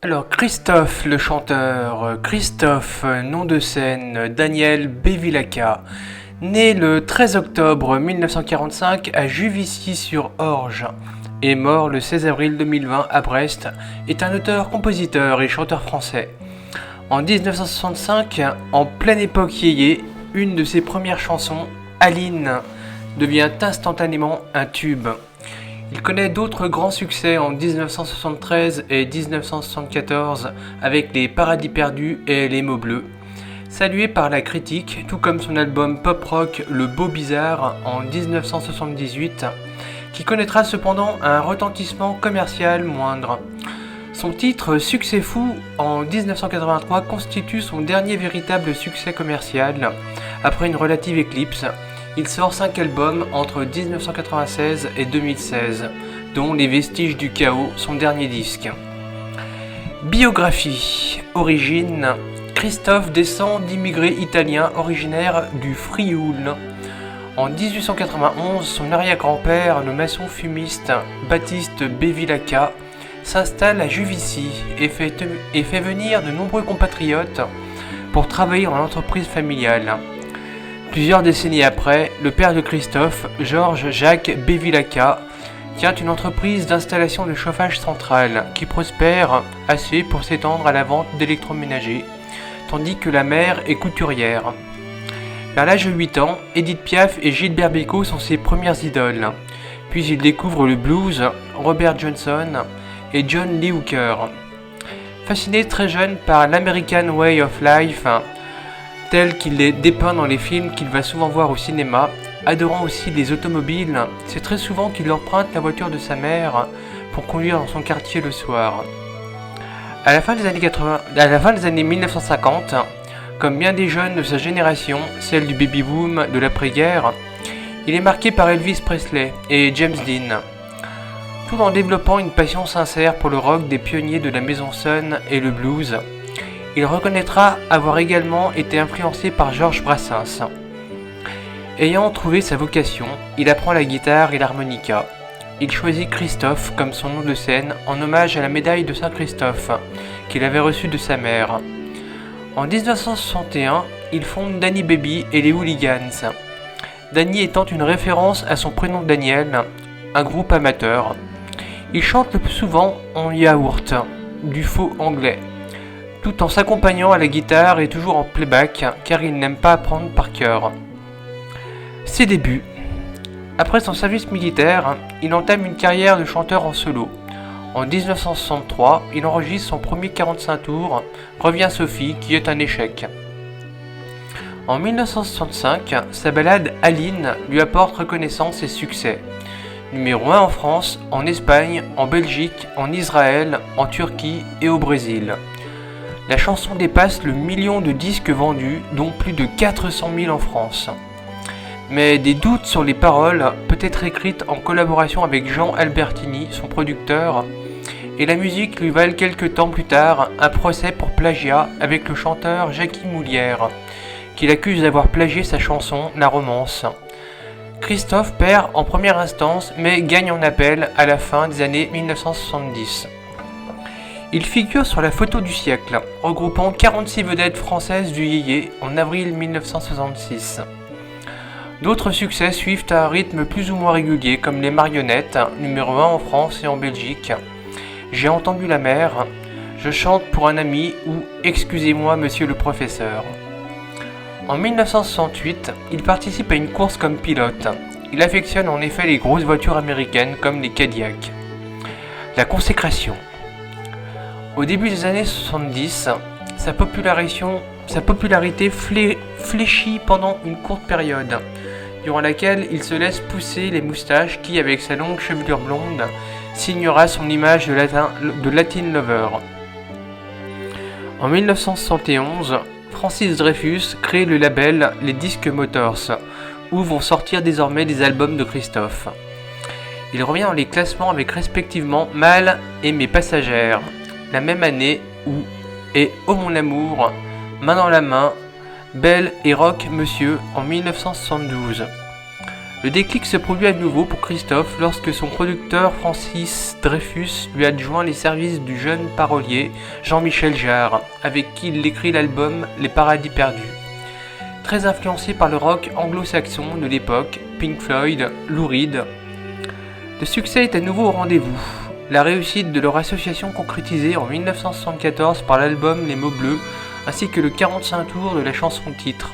Alors Christophe le chanteur, Christophe nom de scène, Daniel Bevilacqua, né le 13 octobre 1945 à Juvisy-sur-Orge et mort le 16 avril 2020 à Brest, est un auteur, compositeur et chanteur français. En 1965, en pleine époque yéyé, une de ses premières chansons, Aline, devient instantanément un tube. Il connaît d'autres grands succès en 1973 et 1974 avec Les Paradis Perdus et Les Mots Bleus. Salué par la critique, tout comme son album pop-rock Le Beau Bizarre en 1978, qui connaîtra cependant un retentissement commercial moindre. Son titre Succès fou en 1983 constitue son dernier véritable succès commercial. Après une relative éclipse, il sort 5 albums entre 1996 et 2016, dont Les Vestiges du Chaos, son dernier disque. Biographie. Origine. Christophe descend d'immigrés italiens originaires du Frioul. En 1891, son arrière-grand-père, le maçon fumiste Baptiste Bevilacqua, s'installe à Juvisy et fait venir de nombreux compatriotes pour travailler dans l'entreprise familiale. Plusieurs décennies après, le père de Christophe, Georges-Jacques Bevilacqua, tient une entreprise d'installation de chauffage central qui prospère assez pour s'étendre à la vente d'électroménagers, tandis que la mère est couturière. Vers l'âge de 8 ans, Edith Piaf et Gilbert Bécaud sont ses premières idoles. Puis il découvre le blues, Robert Johnson et John Lee Hooker. Fasciné très jeune par l'American Way of Life, tel qu'il est dépeint dans les films qu'il va souvent voir au cinéma, adorant aussi les automobiles, c'est très souvent qu'il emprunte la voiture de sa mère pour conduire dans son quartier le soir. À la fin des années 1950, comme bien des jeunes de sa génération, celle du baby-boom de l'après-guerre, il est marqué par Elvis Presley et James Dean, tout en développant une passion sincère pour le rock des pionniers de la maison Sun et le blues. Il reconnaîtra avoir également été influencé par Georges Brassens. Ayant trouvé sa vocation, il apprend la guitare et l'harmonica. Il choisit Christophe comme son nom de scène en hommage à la médaille de Saint-Christophe qu'il avait reçue de sa mère. En 1961, il fonde Danny Baby et les Hooligans. Danny étant une référence à son prénom Daniel, un groupe amateur. Il chante le plus souvent en yaourt, du faux anglais, tout en s'accompagnant à la guitare et toujours en playback, car il n'aime pas apprendre par cœur. Ses débuts. Après son service militaire, il entame une carrière de chanteur en solo. En 1963, il enregistre son premier 45 tours, Reviens Sophie, qui est un échec. En 1965, sa ballade Aline lui apporte reconnaissance et succès. Numéro 1 en France, en Espagne, en Belgique, en Israël, en Turquie et au Brésil. La chanson dépasse le million de disques vendus, dont plus de 400 000 en France. Mais des doutes sur les paroles, peut-être écrites en collaboration avec Jean Albertini, son producteur, et la musique lui valent quelques temps plus tard un procès pour plagiat avec le chanteur Jackie Moulière, qui l'accuse d'avoir plagié sa chanson La Romance. Christophe perd en première instance, mais gagne en appel à la fin des années 1970. Il figure sur la photo du siècle, regroupant 46 vedettes françaises du yéyé en avril 1966. D'autres succès suivent à un rythme plus ou moins régulier, comme Les Marionnettes, numéro 1 en France et en Belgique, J'ai entendu la mer, Je chante pour un ami ou Excusez-moi monsieur le professeur. En 1968, il participe à une course comme pilote. Il affectionne en effet les grosses voitures américaines comme les Cadillac. La consécration. Au début des années 70, sa popularité fléchit pendant une courte période, durant laquelle il se laisse pousser les moustaches qui, avec sa longue chevelure blonde, signera son image de Latin Lover. En 1971, Francis Dreyfus crée le label Les Disques Motors, où vont sortir désormais des albums de Christophe. Il revient dans les classements avec respectivement Mal et Mes Passagères, la même année où et Oh mon amour, Main dans la main, Belle et Rock Monsieur en 1972. Le déclic se produit à nouveau pour Christophe lorsque son producteur Francis Dreyfus lui adjoint les services du jeune parolier Jean-Michel Jarre, avec qui il écrit l'album Les Paradis Perdus. Très influencé par le rock anglo-saxon de l'époque, Pink Floyd, Lou Reed, le succès est à nouveau au rendez-vous. La réussite de leur association concrétisée en 1974 par l'album Les Mots Bleus, ainsi que le 45 tours de la chanson titre.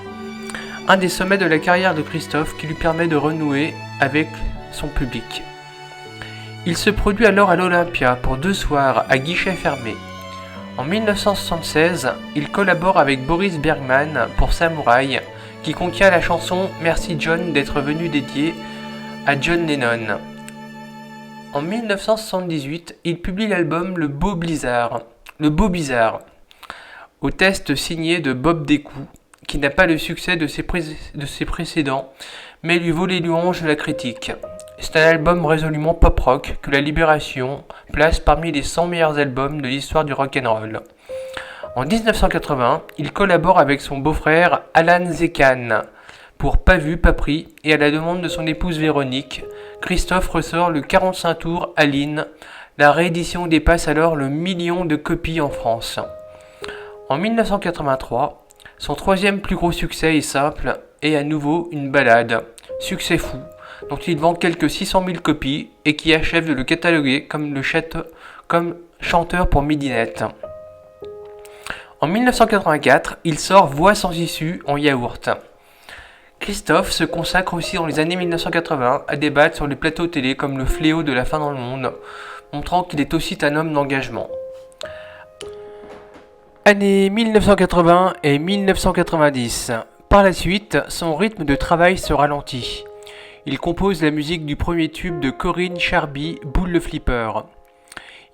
Un des sommets de la carrière de Christophe qui lui permet de renouer avec son public. Il se produit alors à l'Olympia pour 2 soirs à guichet fermé. En 1976, il collabore avec Boris Bergman pour Samouraï, qui contient la chanson Merci John d'être venu dédiée à John Lennon. En 1978, il publie l'album Le Beau Bizarre, au test signé de Bob Descous, qui n'a pas le succès de ses précédents, mais lui vaut les louanges de la critique. C'est un album résolument pop-rock que la Libération place parmi les 100 meilleurs albums de l'histoire du rock'n'roll. En 1980, il collabore avec son beau-frère Alan Zekan pour Pas vu, pas pris, et à la demande de son épouse Véronique, Christophe ressort le 45 tours Aline. La réédition dépasse alors le 1 million de copies en France. En 1983, son 3e plus gros succès est simple et à nouveau une ballade, Succès fou, dont il vend quelques 600 000 copies et qui achève de le cataloguer comme chanteur pour midinette. En 1984, il sort Voix sans issue en yaourt. Christophe se consacre aussi dans les années 1980 à débattre sur les plateaux télé comme le fléau de la faim dans le monde, montrant qu'il est aussi un homme d'engagement. Années 1980 et 1990. Par la suite, son rythme de travail se ralentit. Il compose la musique du premier tube de Corinne Charby, Boule le Flipper.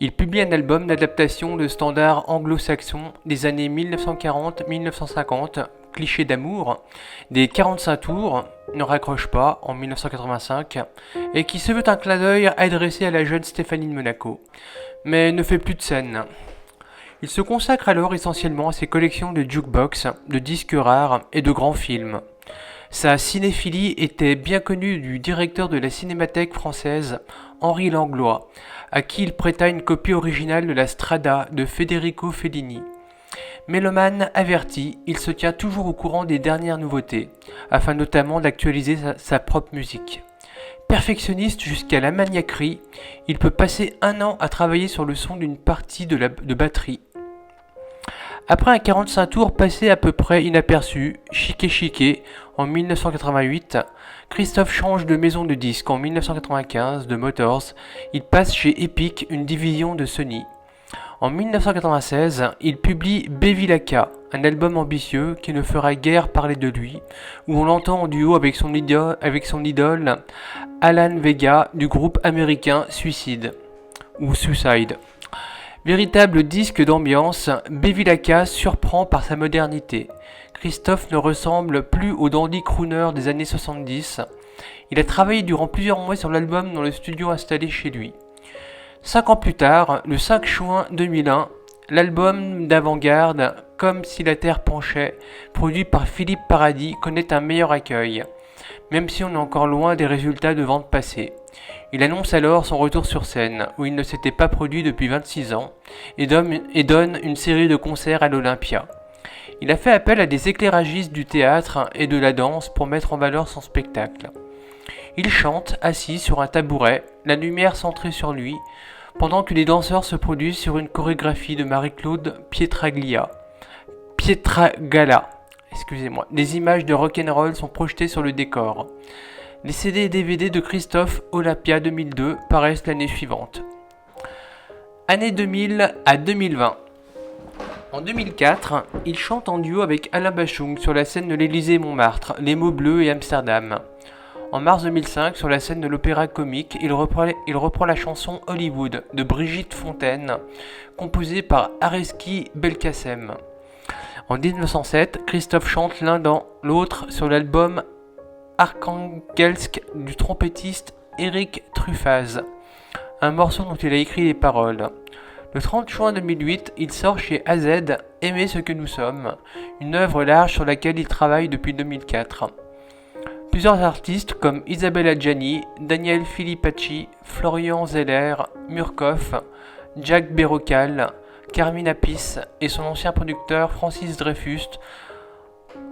Il publie un album d'adaptation de standards anglo-saxons des années 1940-1950, Cliché d'amour, des 45 tours, Ne raccroche pas, en 1985, et qui se veut un clin d'œil adressé à la jeune Stéphanie de Monaco, mais ne fait plus de scène. Il se consacre alors essentiellement à ses collections de jukebox, de disques rares et de grands films. Sa cinéphilie était bien connue du directeur de la Cinémathèque française, Henri Langlois, à qui il prêta une copie originale de la Strada de Federico Fellini. Mélomane averti, il se tient toujours au courant des dernières nouveautés, afin notamment d'actualiser sa propre musique. Perfectionniste jusqu'à la maniaquerie, il peut passer 1 an à travailler sur le son d'une partie de batterie. Après un 45 tours passé à peu près inaperçu, Chiqué Chiqué, en 1988, Christophe change de maison de disques. En 1995, de Motors, il passe chez Epic, une division de Sony. En 1996, il publie Bevilacqua, un album ambitieux qui ne fera guère parler de lui, où on l'entend en duo avec son idole Alan Vega du groupe américain Suicide. Véritable disque d'ambiance, Bevilacqua surprend par sa modernité. Christophe ne ressemble plus au dandy crooner des années 70. Il a travaillé durant plusieurs mois sur l'album dans le studio installé chez lui. 5 ans plus tard, le 5 juin 2001, l'album d'avant-garde Comme si la terre penchait, produit par Philippe Paradis, connaît un meilleur accueil, même si on est encore loin des résultats de vente passés. Il annonce alors son retour sur scène, où il ne s'était pas produit depuis 26 ans, et donne une série de concerts à l'Olympia. Il a fait appel à des éclairagistes du théâtre et de la danse pour mettre en valeur son spectacle. Il chante, assis sur un tabouret, la lumière centrée sur lui, pendant que les danseurs se produisent sur une chorégraphie de Marie-Claude Pietragala. Des images de rock'n'roll sont projetées sur le décor. Les CD et DVD de Christophe Olympia 2002 paraissent l'année suivante. Année 2000 à 2020. En 2004, il chante en duo avec Alain Bachung sur la scène de l'Élysée-Montmartre, Les Mots Bleus et Amsterdam. En mars 2005, sur la scène de l'Opéra Comique, il reprend la chanson Hollywood de Brigitte Fontaine, composée par Areski Belkacem. En 1907, Christophe chante l'un dans l'autre sur l'album Arkhangelsk du trompettiste Eric Truffaz, un morceau dont il a écrit les paroles. Le 30 juin 2008, il sort chez AZ Aimer ce que nous sommes, une œuvre large sur laquelle il travaille depuis 2004. Plusieurs artistes comme Isabelle Adjani, Daniel Filippacci, Florian Zeller, Murkoff, Jack Berrocal, Carmine Appice et son ancien producteur Francis Dreyfus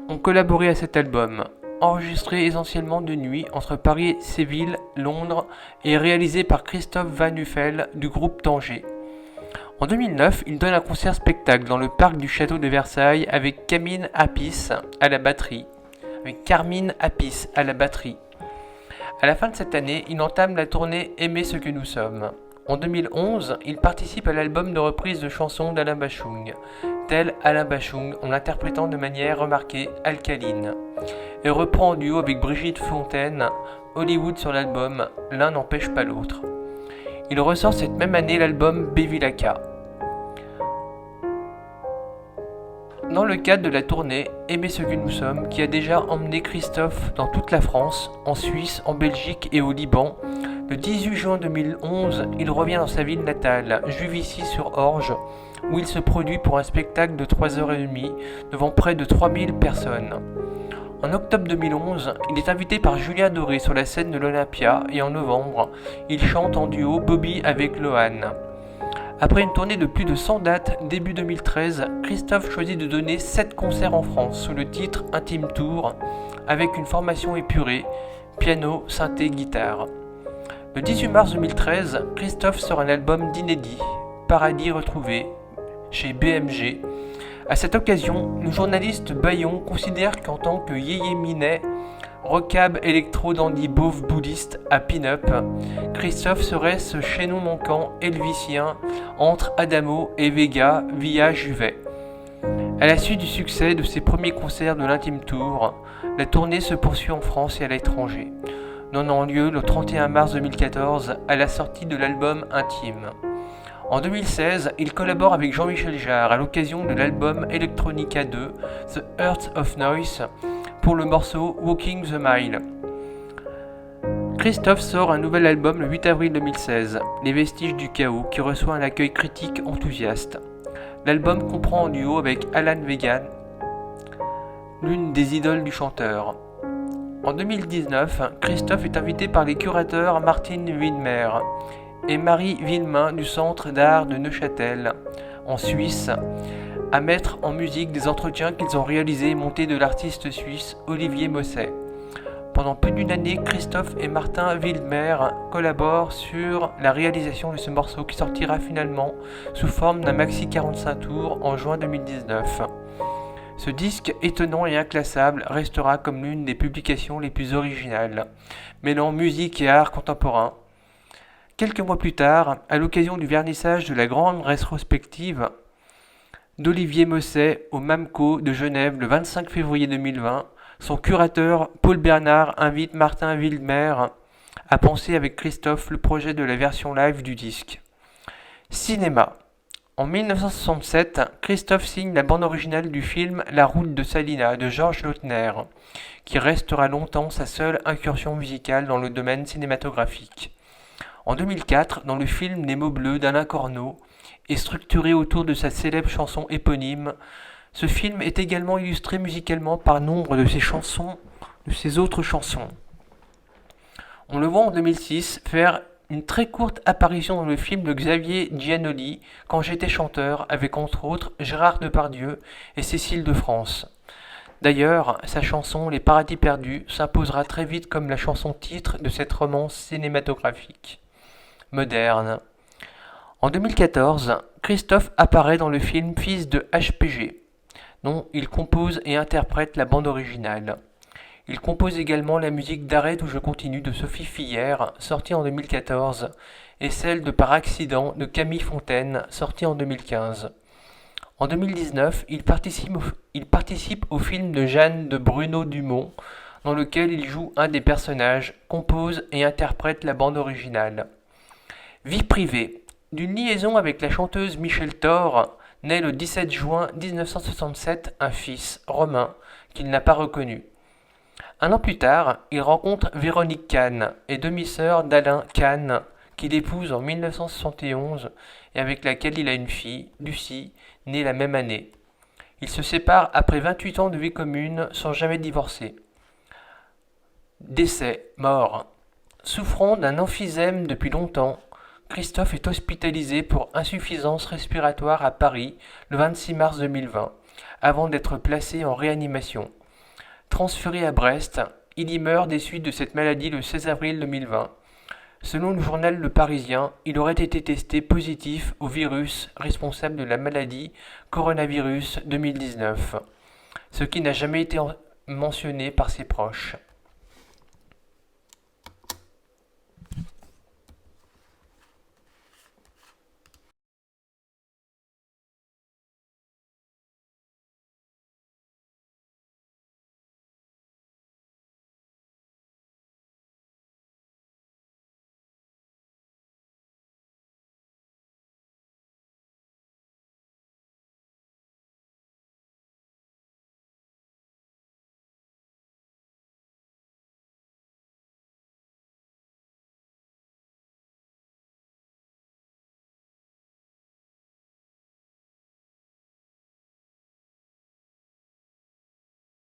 ont collaboré à cet album. Enregistré essentiellement de nuit entre Paris, Séville, Londres et réalisé par Christophe Van Nuffel du groupe Tanger. En 2009, il donne un concert-spectacle dans le parc du château de Versailles avec Carmine Appice à la batterie. À la fin de cette année, il entame la tournée Aimer ce que nous sommes. En 2011, il participe à l'album de reprise de chansons d'Alain Bashung, tel Alain Bashung en l'interprétant de manière remarquée Alcaline, et reprend en duo avec Brigitte Fontaine Hollywood sur l'album L'un n'empêche pas l'autre. Il ressort cette même année l'album Bevilacqua. Dans le cadre de la tournée Aimer ce que nous sommes, qui a déjà emmené Christophe dans toute la France, en Suisse, en Belgique et au Liban, le 18 juin 2011, il revient dans sa ville natale, Juvisy-sur-Orge, où il se produit pour un spectacle de 3h30 devant près de 3000 personnes. En octobre 2011, il est invité par Julien Doré sur la scène de l'Olympia et en novembre, il chante en duo Bobby avec Lohan. Après une tournée de plus de 100 dates début 2013, Christophe choisit de donner 7 concerts en France sous le titre Intime Tour, avec une formation épurée, piano, synthé, guitare. Le 18 mars 2013, Christophe sort un album d'inédits, Paradis retrouvé, chez BMG. À cette occasion, le journaliste Bayon considère qu'en tant que Yéyé Minet, rockab électro dandy beauf bouddhiste à pin-up, Christophe serait ce chaînon manquant helvétien entre Adamo et Vega via Juvet. À la suite du succès de ses premiers concerts de l'Intime Tour, la tournée se poursuit en France et à l'étranger, donnant lieu le 31 mars 2014 à la sortie de l'album Intime. En 2016, il collabore avec Jean-Michel Jarre à l'occasion de l'album Electronica 2, The Heart of Noise, pour le morceau Walking the Mile. Christophe sort un nouvel album le 8 avril 2016, Les Vestiges du Chaos, qui reçoit un accueil critique enthousiaste. L'album comprend en duo avec Alan Vegan, l'une des idoles du chanteur. En 2019, Christophe est invité par les curateurs Martine Widmer et Marie Villemain du Centre d'art de Neuchâtel, en Suisse, à mettre en musique des entretiens qu'ils ont réalisés et montés de l'artiste suisse Olivier Mosset. Pendant plus d'une année, Christophe et Martin Wildmer collaborent sur la réalisation de ce morceau qui sortira finalement sous forme d'un maxi 45 tours en juin 2019. Ce disque étonnant et inclassable restera comme l'une des publications les plus originales, mêlant musique et art contemporain. Quelques mois plus tard, à l'occasion du vernissage de la grande rétrospective d'Olivier Mosset au MAMCO de Genève le 25 février 2020, son curateur Paul Bernard invite Martin Wildmer à penser avec Christophe le projet de la version live du disque. Cinéma. En 1967, Christophe signe la bande originale du film La route de Salina de Georges Lautner, qui restera longtemps sa seule incursion musicale dans le domaine cinématographique. En 2004, dans le film Les mots bleus d'Alain Corneau, et structuré autour de sa célèbre chanson éponyme, ce film est également illustré musicalement par nombre de ses autres chansons. On le voit en 2006 faire une très courte apparition dans le film de Xavier Giannoli, Quand j'étais chanteur, avec entre autres Gérard Depardieu et Cécile de France. D'ailleurs, sa chanson Les Paradis perdus s'imposera très vite comme la chanson titre de cette romance cinématographique moderne. En 2014, Christophe apparaît dans le film Fils de HPG, dont il compose et interprète la bande originale. Il compose également la musique d'Arrête ou je continue de Sophie Fillère, sortie en 2014, et celle de Par accident de Camille Fontaine, sortie en 2015. En 2019, il participe au film de Jeanne de Bruno Dumont, dans lequel il joue un des personnages, compose et interprète la bande originale. Vie privée. D'une liaison avec la chanteuse Michèle Thor, naît le 17 juin 1967 un fils, Romain, qu'il n'a pas reconnu. Un an plus tard, il rencontre Véronique Kahn et demi-sœur d'Alain Kahn, qu'il épouse en 1971 et avec laquelle il a une fille, Lucie, née la même année. Ils se séparent après 28 ans de vie commune sans jamais divorcer. Décès, mort. Souffrant d'un emphysème depuis longtemps, Christophe est hospitalisé pour insuffisance respiratoire à Paris le 26 mars 2020, avant d'être placé en réanimation. Transféré à Brest, il y meurt des suites de cette maladie le 16 avril 2020. Selon le journal Le Parisien, il aurait été testé positif au virus responsable de la maladie coronavirus 2019, ce qui n'a jamais été mentionné par ses proches.